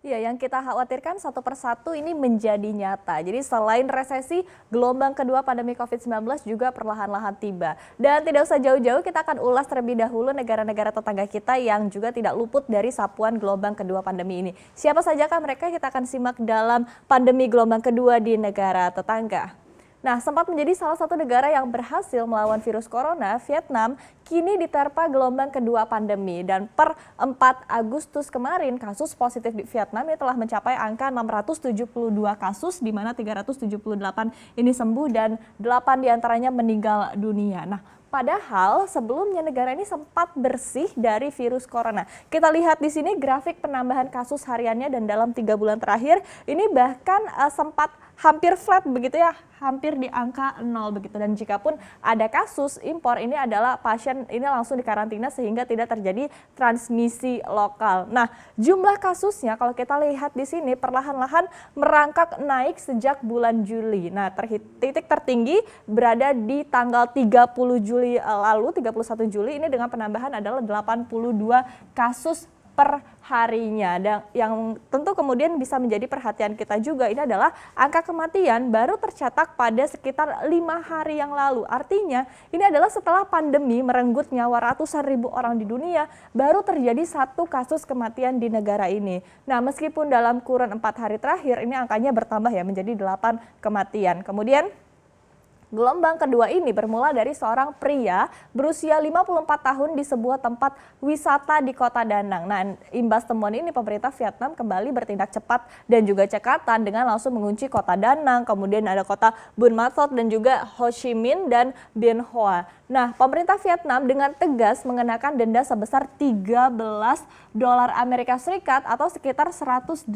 Iya, yang kita khawatirkan satu persatu ini menjadi nyata. Jadi selain resesi, gelombang kedua pandemi COVID-19 juga perlahan-lahan tiba. Dan tidak usah jauh-jauh, kita akan ulas terlebih dahulu negara-negara tetangga kita yang juga tidak luput dari sapuan gelombang kedua pandemi ini. Siapa sajakah mereka? Kita akan simak dalam pandemi gelombang kedua di negara tetangga. Nah, sempat menjadi salah satu negara yang berhasil melawan virus corona, Vietnam kini diterpa gelombang kedua pandemi. Dan per 4 Agustus kemarin, kasus positif di Vietnam ini telah mencapai angka 672 kasus, di mana 378 ini sembuh dan 8 diantaranya meninggal dunia. Nah, padahal sebelumnya negara ini sempat bersih dari virus corona. Kita lihat di sini grafik penambahan kasus hariannya dan dalam 3 bulan terakhir ini bahkan sempat hampir flat begitu ya, hampir di angka 0 begitu. Dan jika pun ada kasus impor, ini adalah pasien ini langsung dikarantina sehingga tidak terjadi transmisi lokal. Nah, jumlah kasusnya kalau kita lihat di sini perlahan-lahan merangkak naik sejak bulan Juli. Nah, titik tertinggi berada di tanggal 30 Juli lalu, 31 Juli ini dengan penambahan adalah 82 kasus per harinya. Dan yang tentu kemudian bisa menjadi perhatian kita juga ini adalah angka kematian baru tercatat pada sekitar 5 hari yang lalu. Artinya ini adalah setelah pandemi merenggut nyawa ratusan ribu orang di dunia, baru terjadi satu kasus kematian di negara ini. Nah, meskipun dalam kurun 4 hari terakhir ini angkanya bertambah ya menjadi 8 kematian. Kemudian gelombang kedua ini bermula dari seorang pria berusia 54 tahun di sebuah tempat wisata di kota Da Nang. Nah, imbas temuan ini pemerintah Vietnam kembali bertindak cepat dan juga cekatan dengan langsung mengunci kota Da Nang, kemudian ada kota Buon Ma Thuot dan juga Ho Chi Minh dan Bien Hoa. Nah, pemerintah Vietnam dengan tegas mengenakan denda sebesar 13 dolar Amerika Serikat atau sekitar 180.000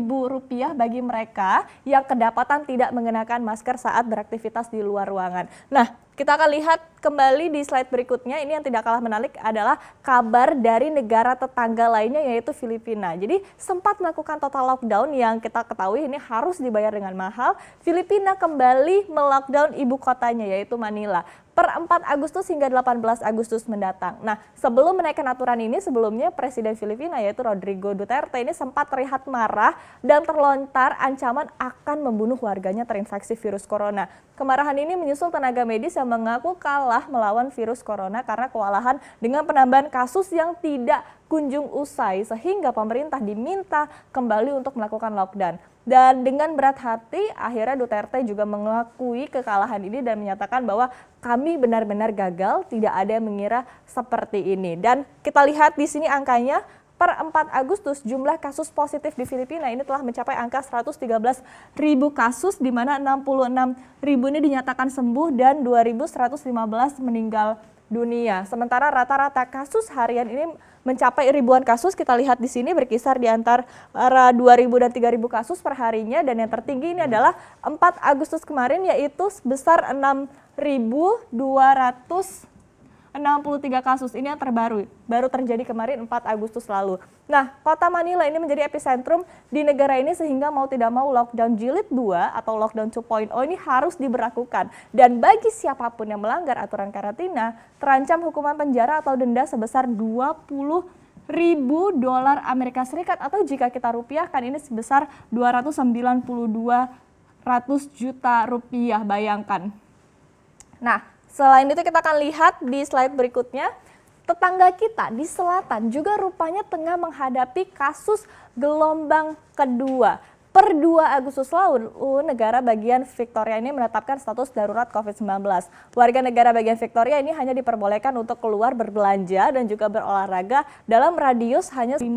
rupiah bagi mereka yang kedapatan tidak mengenakan masker saat beraktivitas di luar ruangan. Nah, kita akan lihat kembali di slide berikutnya. Ini yang tidak kalah menarik adalah kabar dari negara tetangga lainnya yaitu Filipina. Jadi sempat melakukan total lockdown yang kita ketahui ini harus dibayar dengan mahal. Filipina kembali melockdown ibu kotanya yaitu Manila per 4 Agustus hingga 18 Agustus mendatang. Nah, sebelum menaikkan aturan ini, sebelumnya Presiden Filipina yaitu Rodrigo Duterte ini sempat terlihat marah dan terlontar ancaman akan membunuh warganya terinfeksi virus corona. Kemarahan ini menyusul tenaga medis yang mengaku kalah melawan virus corona karena kewalahan dengan penambahan kasus yang tidak kunjung usai, sehingga pemerintah diminta kembali untuk melakukan lockdown. Dan dengan berat hati, akhirnya Duterte juga mengakui kekalahan ini dan menyatakan bahwa kami benar-benar gagal, tidak ada yang mengira seperti ini. Dan kita lihat di sini angkanya, per 4 Agustus jumlah kasus positif di Filipina ini telah mencapai angka 113.000 kasus, di mana 66.000 ini dinyatakan sembuh dan 2.115 meninggal dunia. Sementara rata-rata kasus harian ini mencapai ribuan kasus. Kita lihat di sini berkisar di antara 2.000 dan 3.000 kasus per harinya, dan yang tertinggi ini adalah 4 Agustus kemarin yaitu sebesar 6.263 kasus. Ini yang terbaru, baru terjadi kemarin 4 Agustus lalu. Nah, kota Manila ini menjadi epicentrum di negara ini sehingga mau tidak mau lockdown jilid 2 atau lockdown 2.0 ini harus diberlakukan. Dan bagi siapapun yang melanggar aturan karantina, terancam hukuman penjara atau denda sebesar 20.000 dolar Amerika Serikat atau jika kita rupiahkan ini sebesar 292 juta rupiah, bayangkan. Nah, selain itu kita akan lihat di slide berikutnya, tetangga kita di selatan juga rupanya tengah menghadapi kasus gelombang kedua. Per 2 Agustus lalu, negara bagian Victoria ini menetapkan status darurat COVID-19. Warga negara bagian Victoria ini hanya diperbolehkan untuk keluar berbelanja dan juga berolahraga dalam radius hanya 5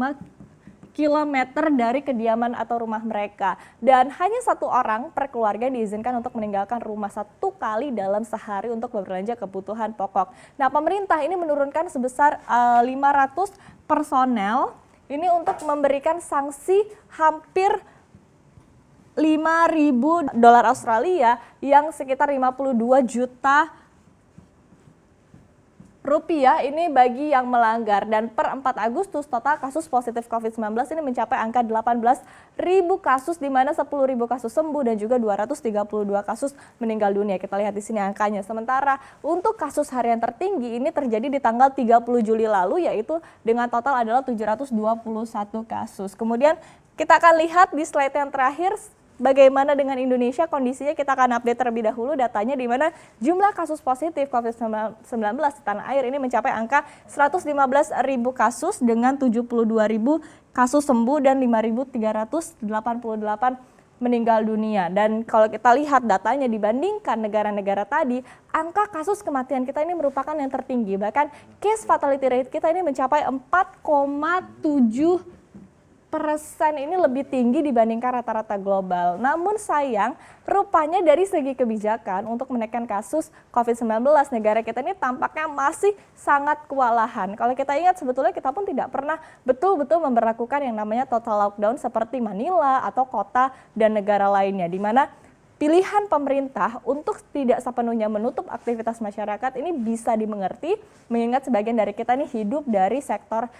kilometer dari kediaman atau rumah mereka, dan hanya 1 orang per keluarga diizinkan untuk meninggalkan rumah 1 kali dalam sehari untuk berbelanja kebutuhan pokok. Nah, pemerintah ini menurunkan sebesar 500 personel ini untuk memberikan sanksi hampir 5.000 dolar Australia yang sekitar 52 juta rupiah ini bagi yang melanggar, dan per 4 Agustus total kasus positif COVID-19 ini mencapai angka 18.000 kasus, di mana 10.000 kasus sembuh dan juga 232 kasus meninggal dunia. Kita lihat di sini angkanya. Sementara untuk kasus harian tertinggi ini terjadi di tanggal 30 Juli lalu, yaitu dengan total adalah 721 kasus. Kemudian kita akan lihat di slide yang terakhir bagaimana dengan Indonesia kondisinya. Kita akan update terlebih dahulu datanya, di mana jumlah kasus positif COVID-19 di tanah air ini mencapai angka 115.000 kasus dengan 72.000 kasus sembuh dan 5.388 meninggal dunia. Dan kalau kita lihat datanya dibandingkan negara-negara tadi, angka kasus kematian kita ini merupakan yang tertinggi. Bahkan case fatality rate kita ini mencapai 4,7%, ini lebih tinggi dibandingkan rata-rata global. Namun sayang, rupanya dari segi kebijakan untuk menekan kasus COVID-19, negara kita ini tampaknya masih sangat kewalahan. Kalau kita ingat, sebetulnya kita pun tidak pernah betul-betul memberlakukan yang namanya total lockdown seperti Manila atau kota dan negara lainnya, di mana pilihan pemerintah untuk tidak sepenuhnya menutup aktivitas masyarakat ini bisa dimengerti, mengingat sebagian dari kita ini hidup dari sektor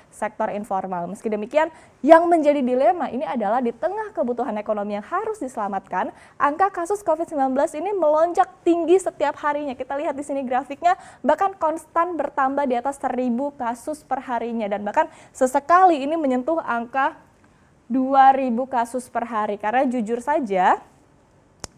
informal. Meski demikian, yang menjadi dilema ini adalah di tengah kebutuhan ekonomi yang harus diselamatkan, angka kasus COVID-19 ini melonjak tinggi setiap harinya. Kita lihat di sini grafiknya, bahkan konstan bertambah di atas 1.000 kasus per harinya, dan bahkan sesekali ini menyentuh angka 2.000 kasus per hari. Karena jujur saja,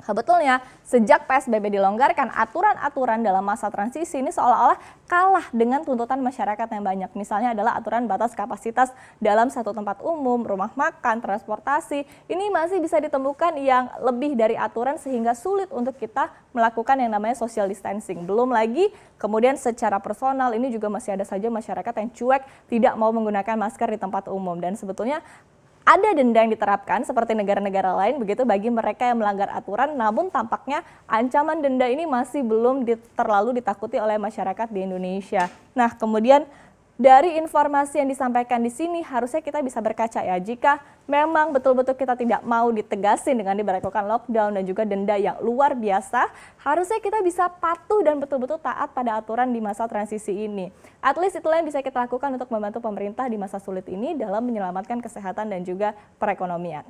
sebetulnya sejak PSBB dilonggarkan, aturan-aturan dalam masa transisi ini seolah-olah kalah dengan tuntutan masyarakat yang banyak. Misalnya adalah aturan batas kapasitas dalam satu tempat umum, rumah makan, transportasi. Ini masih bisa ditemukan yang lebih dari aturan sehingga sulit untuk kita melakukan yang namanya social distancing. Belum lagi kemudian secara personal ini juga masih ada saja masyarakat yang cuek, tidak mau menggunakan masker di tempat umum. Dan sebetulnya ada denda yang diterapkan seperti negara-negara lain begitu bagi mereka yang melanggar aturan, namun tampaknya ancaman denda ini masih belum terlalu ditakuti oleh masyarakat di Indonesia. Nah, kemudian dari informasi yang disampaikan di sini harusnya kita bisa berkaca ya, jika memang betul-betul kita tidak mau ditegasin dengan diberlakukan lockdown dan juga denda yang luar biasa, harusnya kita bisa patuh dan betul-betul taat pada aturan di masa transisi ini. At least itulah yang bisa kita lakukan untuk membantu pemerintah di masa sulit ini dalam menyelamatkan kesehatan dan juga perekonomian.